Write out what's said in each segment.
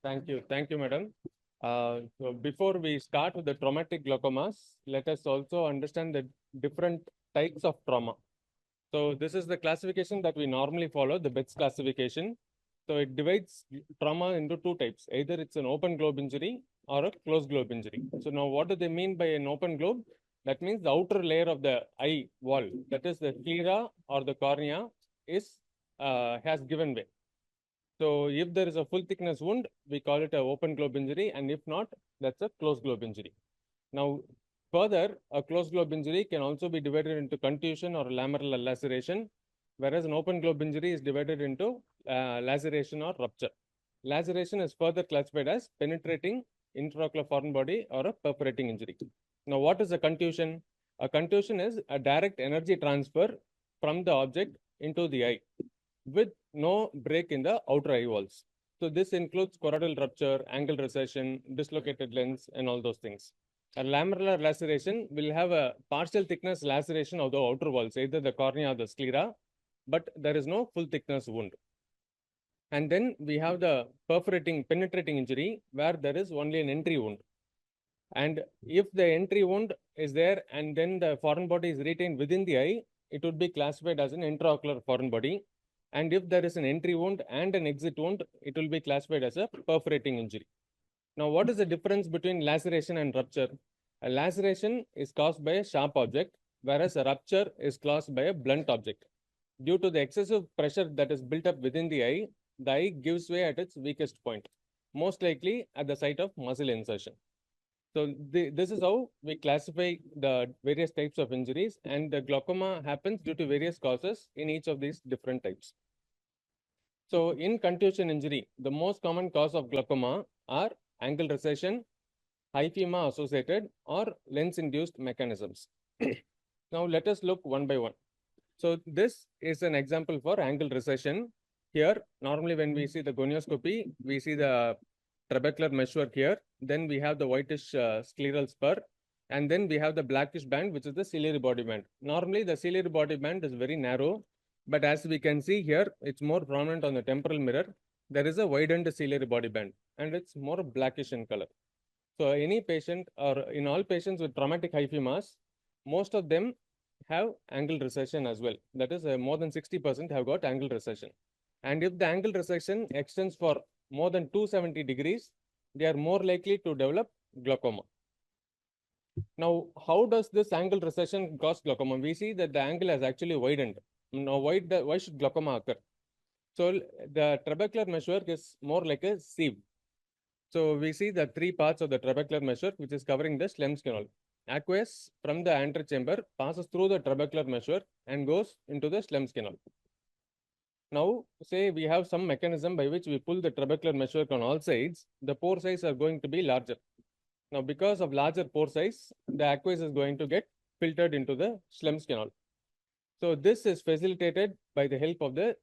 Thank you, madam. So before we start with the traumatic glaucomas, let us also understand the different types of trauma. So this is the classification that we normally follow, the Betz classification. So it divides trauma into two types. Either it's an open globe injury or a closed globe injury. So now what do they mean by an open globe? That means the outer layer of the eye wall, that is the sclera or the cornea, is has given way. So if there is a full thickness wound, we call it an open globe injury, and if not, that's a closed globe injury. Now, further, a closed globe injury can also be divided into contusion or lamellar laceration, whereas an open globe injury is divided into laceration or rupture. Laceration is further classified as penetrating intraocular foreign body or a perforating injury. Now, what is a contusion? A contusion is a direct energy transfer from the object into the eye with no break in the outer eye walls. So this includes choroidal rupture, angle recession, dislocated lens, and all those things. A lamellar laceration will have a partial thickness laceration of the outer walls, either the cornea or the sclera, but there is no full thickness wound. And then we have the penetrating injury, where there is only an entry wound. And if the entry wound is there and then the foreign body is retained within the eye, it would be classified as an intraocular foreign body. And if there is an entry wound and an exit wound, it will be classified as a perforating injury. Now, what is the difference between laceration and rupture? A laceration is caused by a sharp object, whereas a rupture is caused by a blunt object. Due to the excessive pressure that is built up within the eye gives way at its weakest point, most likely at the site of muscle insertion. So this is how we classify the various types of injuries, and the glaucoma happens due to various causes in each of these different types. So in contusion injury, the most common cause of glaucoma are angle recession, hyphema associated, or lens-induced mechanisms. Now let us look one by one. So this is an example for angle recession. Here, normally when we see the gonioscopy, we see the trabecular meshwork here. Then we have the whitish scleral spur. And then we have the blackish band, which is the ciliary body band. Normally, the ciliary body band is very narrow. But as we can see here, it's more prominent on the temporal mirror. There is a widened ciliary body band, and it's more blackish in color. So any patient or in all patients with traumatic hyphemas, most of them have angle recession as well. That is more than 60% have got angle recession. And if the angle recession extends for more than 270 degrees, they are more likely to develop glaucoma. Now, how does this angle recession cause glaucoma? We see that the angle has actually widened. Now, why should glaucoma occur? So the trabecular meshwork is more like a sieve. So we see the three parts of the trabecular meshwork, which is covering the Schlemm's canal. Aqueous from the antechamber passes through the trabecular meshwork and goes into the Schlemm's canal. Now, say we have some mechanism by which we pull the trabecular meshwork on all sides, the pore size are going to be larger. Now, because of larger pore size, the aqueous is going to get filtered into the Schlemm's canal. So this is facilitated by the help of the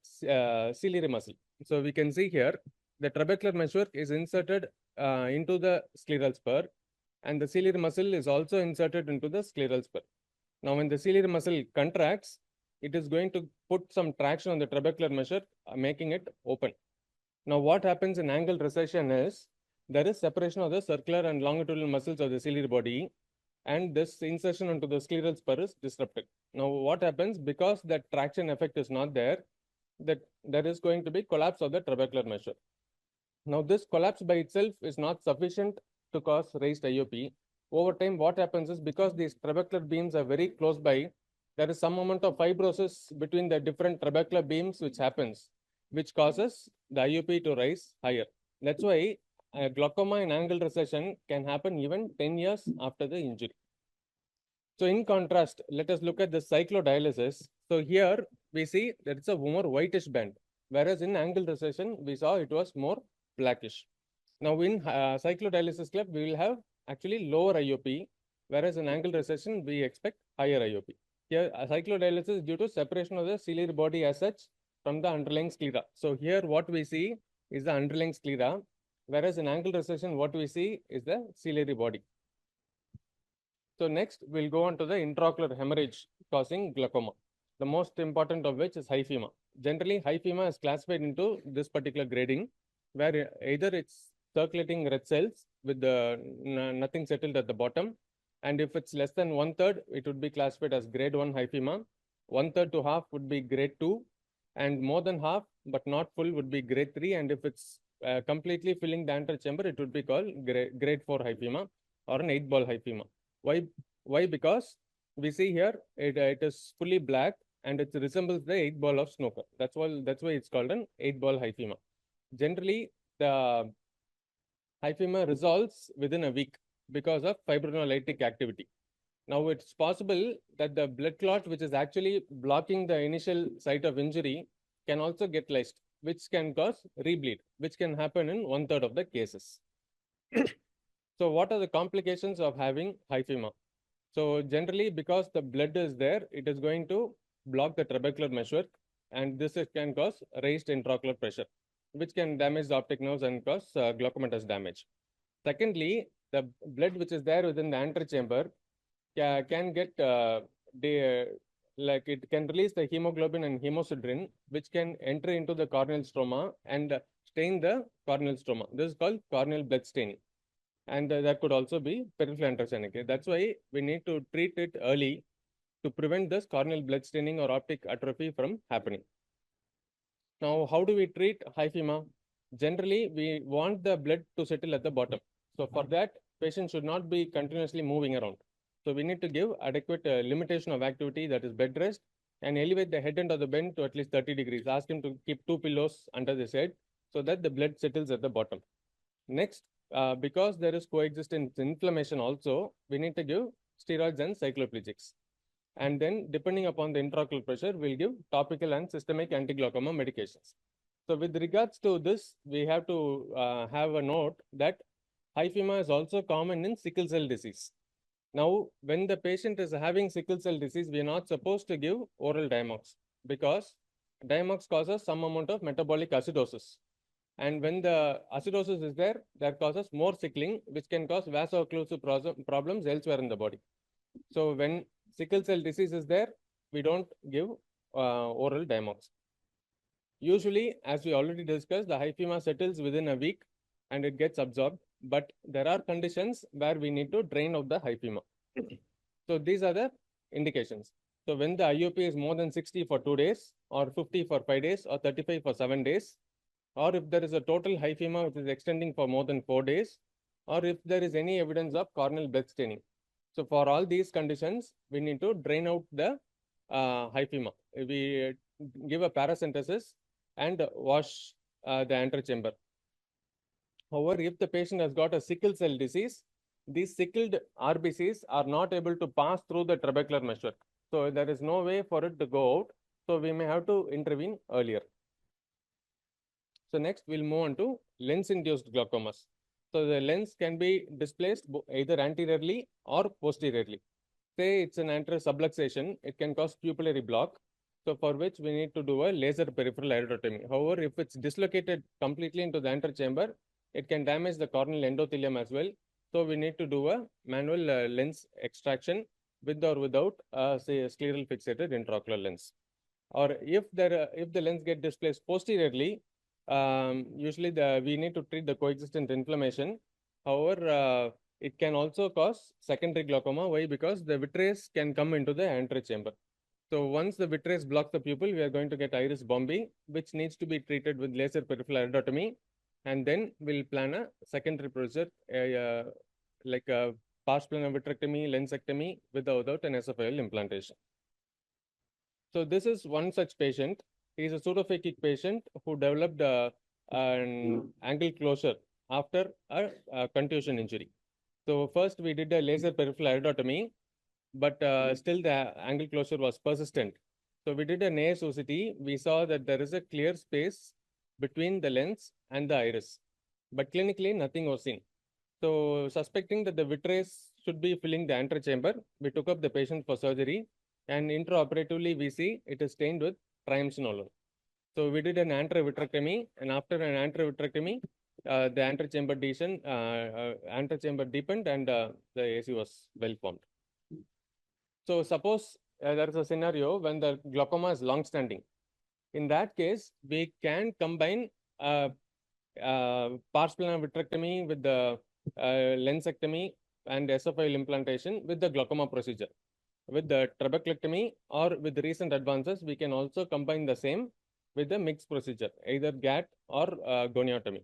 ciliary muscle. So we can see here, the trabecular meshwork is inserted into the scleral spur, and the ciliary muscle is also inserted into the scleral spur. Now, when the ciliary muscle contracts, it is going to put some traction on the trabecular meshwork, making it open. Now, what happens in angle recession is, there is separation of the circular and longitudinal muscles of the ciliary body, and this insertion into the scleral spur is disrupted. Now, what happens? Because that traction effect is not there, that there is going to be collapse of the trabecular meshwork. Now, this collapse by itself is not sufficient to cause raised IOP. Over time, what happens is, because these trabecular beams are very close by, there is some amount of fibrosis between the different trabecular beams which happens, which causes the IOP to rise higher. That's why glaucoma and angle recession can happen even 10 years after the injury. So in contrast, let us look at the cyclodialysis. So here we see that it's a more whitish band, whereas in angle recession, we saw it was more blackish. Now in cyclodialysis club, we will have actually lower IOP, whereas in angle recession, we expect higher IOP. Here, cyclodialysis is due to separation of the ciliary body as such from the underlying sclera. So here what we see is the underlying sclera, whereas in angle recession, what we see is the ciliary body. So next, we'll go on to the intraocular hemorrhage causing glaucoma, the most important of which is hyphema. Generally, hyphema is classified into this particular grading, where either it's circulating red cells with the nothing settled at the bottom. And if it's less than 1/3, it would be classified as grade 1 hyphema. 1/3 to half would be grade 2, and more than half but not full would be grade 3. And if it's completely filling the antechamber, it would be called grade 4 hyphema or an 8-ball hyphema. Why? Because we see here it is fully black and it resembles the 8-ball of snooker. That's why it's called an 8-ball hyphema. Generally, the hyphema resolves within a week because of fibrinolytic activity. Now, it's possible that the blood clot, which is actually blocking the initial site of injury, can also get lysed, which can cause rebleed, which can happen in 1/3 of the cases. So, what are the complications of having hyphema? So, generally, because the blood is there, it is going to block the trabecular meshwork, and this can cause raised intraocular pressure, which can damage the optic nerves and cause glaucomatous damage. Secondly, the blood which is there within the antechamber can get like it can release the hemoglobin and hemosiderin, which can enter into the corneal stroma and stain the corneal stroma. This is called corneal blood staining, and that could also be peripheral antrogenic. That's why we need to treat it early to prevent this corneal blood staining or optic atrophy from happening. Now, how do we treat hyphema? Generally, we want the blood to settle at the bottom. So for that, patient should not be continuously moving around. So we need to give adequate limitation of activity, that is bed rest, and elevate the head end of the bed to at least 30 degrees. Ask him to keep 2 pillows under his head so that the blood settles at the bottom. Next, because there is coexistence inflammation also, we need to give steroids and cycloplegics. And then, depending upon the intraocular pressure, we'll give topical and systemic anti-glaucoma medications. So with regards to this, we have to have a note that hyphema is also common in sickle cell disease. Now, when the patient is having sickle cell disease, we are not supposed to give oral Diamox because Diamox causes some amount of metabolic acidosis. And when the acidosis is there, that causes more sickling, which can cause vaso-occlusive problems elsewhere in the body. So when sickle cell disease is there, we don't give oral Diamox. Usually, as we already discussed, the hyphema settles within a week and it gets absorbed. But there are conditions where we need to drain out the hyphema. So these are the indications. So when the IOP is more than 60 for 2 days, or 50 for 5 days, or 35 for 7 days, or if there is a total hyphema which is extending for more than 4 days, or if there is any evidence of corneal blood staining. So for all these conditions, we need to drain out the hyphema. We give a paracentesis and wash the antechamber. However, if the patient has got a sickle cell disease, these sickled RBCs are not able to pass through the trabecular meshwork. So there is no way for it to go out. So we may have to intervene earlier. So next we'll move on to lens-induced glaucomas. So the lens can be displaced either anteriorly or posteriorly. Say it's an anterior subluxation, it can cause pupillary block. So for which we need to do a laser peripheral iridotomy. However, if it's dislocated completely into the antechamber, it can damage the corneal endothelium as well. So we need to do a manual lens extraction with or without, say, a scleral fixated intraocular lens. Or if the lens get displaced posteriorly, usually we need to treat the coexistent inflammation. However, it can also cause secondary glaucoma. Why? Because the vitreous can come into the antechamber. So once the vitreous blocks the pupil, we are going to get iris bombing, which needs to be treated with laser peripheral iridotomy. And then we'll plan a secondary procedure, like a pars plana vitrectomy, lensectomy with or without an esophageal implantation. So this is one such patient. He is a pseudophakic patient who developed an angle closure after a contusion injury. So first we did a laser peripheral iridotomy, but still the angle closure was persistent. So we did an ASOCT. We saw that there is a clear space between the lens and the iris, but clinically nothing was seen. So suspecting that the vitreous should be filling the antechamber, we took up the patient for surgery, and intraoperatively we see it is stained with triamcinolone. So we did an antravitrectomy, and after an antravitrectomy, the antechamber deepened and the AC was well formed. So suppose there is a scenario when the glaucoma is long-standing. In that case, we can combine pars plana vitrectomy with the lensectomy and esophageal implantation with the glaucoma procedure. With the trabeculectomy or with recent advances, we can also combine the same with the mixed procedure, either GAT or goniotomy.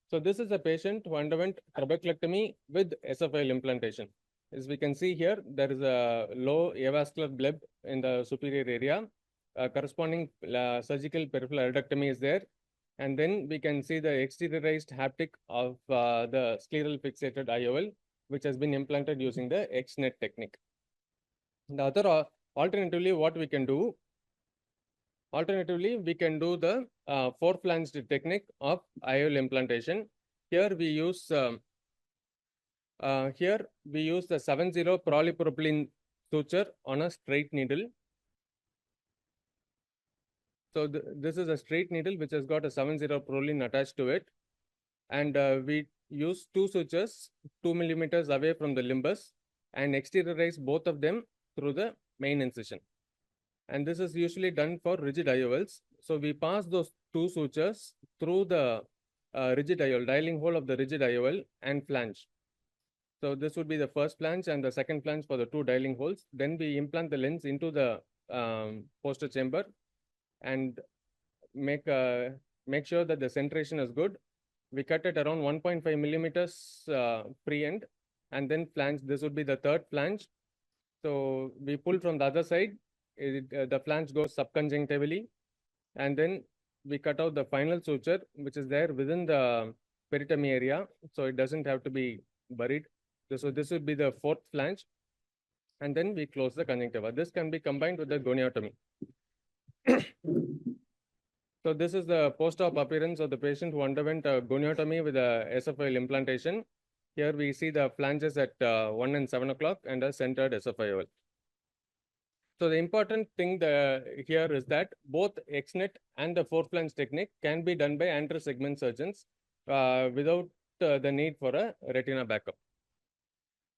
So this is a patient who underwent trabeculectomy with esophageal implantation. As we can see here, there is a low avascular bleb in the superior area. Corresponding surgical peripheral iridotomy is there. And then we can see the exteriorized haptic of the scleral fixated IOL, which has been implanted using the XNet technique. The other alternatively, what we can do, we can do the four-flanged technique of IOL implantation. Here we use the 70 polypropylene suture on a straight needle. So this is a straight needle which has got a 70 propylene attached to it, and we use two sutures 2 millimeters away from the limbus and exteriorize both of them through the main incision. And this is usually done for rigid IOLs. So we pass those two sutures through the rigid IOL, dialing hole of the rigid IOL and flange. So this would be the first flange and the second flange for the two dialing holes. Then we implant the lens into the poster chamber and make sure that the centration is good. We cut it around 1.5 millimeters free end, and then flange. This would be the third flange. So we pull from the other side. The flange goes subconjunctivally, and then we cut out the final suture, which is there within the peritomy area, so it doesn't have to be buried. So this would be the fourth flange, and then we close the conjunctiva. This can be combined with the goniotomy. So this is the post-op appearance of the patient who underwent a goniotomy with a esophageal implantation. Here we see the flanges at 1 and 7 o'clock and a centered esophageal. So the important thing here is that both XNet and the four-flange technique can be done by anterior segment surgeons without the need for a retina backup.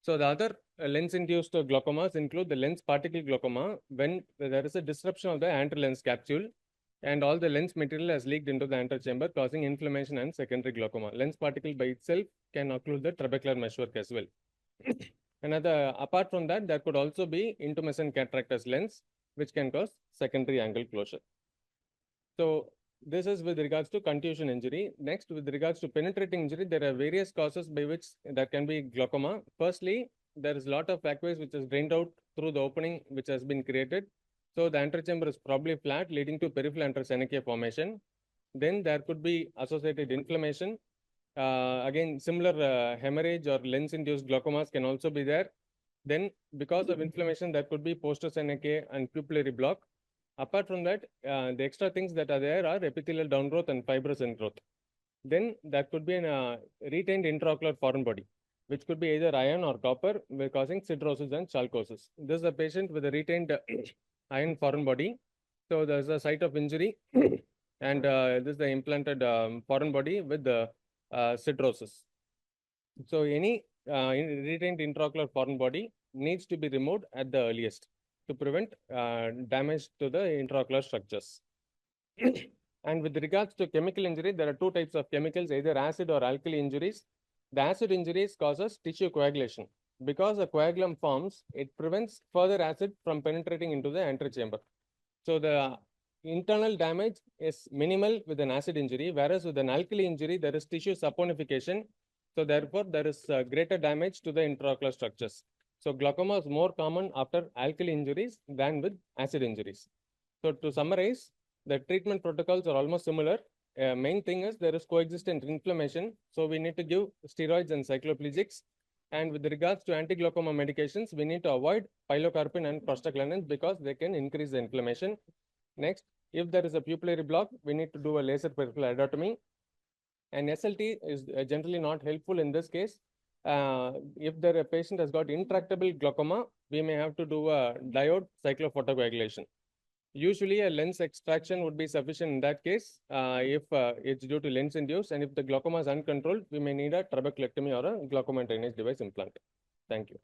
So the other lens-induced glaucomas include the lens particle glaucoma, when there is a disruption of the anterior lens capsule and all the lens material has leaked into the anterior chamber, causing inflammation and secondary glaucoma. Lens particle by itself can occlude the trabecular meshwork as well. Apart from that, there could also be intumescent cataractous lens, which can cause secondary angle closure. So this is with regards to contusion injury. Next, with regards to penetrating injury, there are various causes by which there can be glaucoma. Firstly, there is a lot of aqueous which is drained out through the opening which has been created. So the anterior chamber is probably flat, leading to peripheral anterosynechia formation. Then there could be associated inflammation. Again, similar hemorrhage or lens-induced glaucomas can also be there. Then, because of inflammation, there could be posterosynechia and pupillary block. Apart from that, the extra things that are there are epithelial downgrowth and fibrous ingrowth. Then there could be a retained intraocular foreign body, which could be either iron or copper, causing sidrosis and chalcosis. This is a patient with a retained iron foreign body. So there's a site of injury, and this is the implanted foreign body with the sidrosis. So any retained intraocular foreign body needs to be removed at the earliest to prevent damage to the intraocular structures. And with regards to chemical injury, there are two types of chemicals, either acid or alkali injuries. The acid injuries causes tissue coagulation. Because a coagulum forms, it prevents further acid from penetrating into the anterior chamber. So the internal damage is minimal with an acid injury, whereas with an alkali injury, there is tissue saponification. So therefore, there is greater damage to the intraocular structures. So glaucoma is more common after alkali injuries than with acid injuries. So to summarize, the treatment protocols are almost similar. Main thing is there is coexistent inflammation. So we need to give steroids and cycloplegics. And with regards to anti-glaucoma medications, we need to avoid pilocarpine and prostaglandins because they can increase the inflammation. Next, if there is a pupillary block, we need to do a laser peripheral iridotomy. And SLT is generally not helpful in this case. If the patient has got intractable glaucoma, we may have to do a diode cyclophotocoagulation. Usually, a lens extraction would be sufficient in that case if it's due to lens induced, and if the glaucoma is uncontrolled, we may need a trabeculectomy or a glaucoma drainage device implant. Thank you.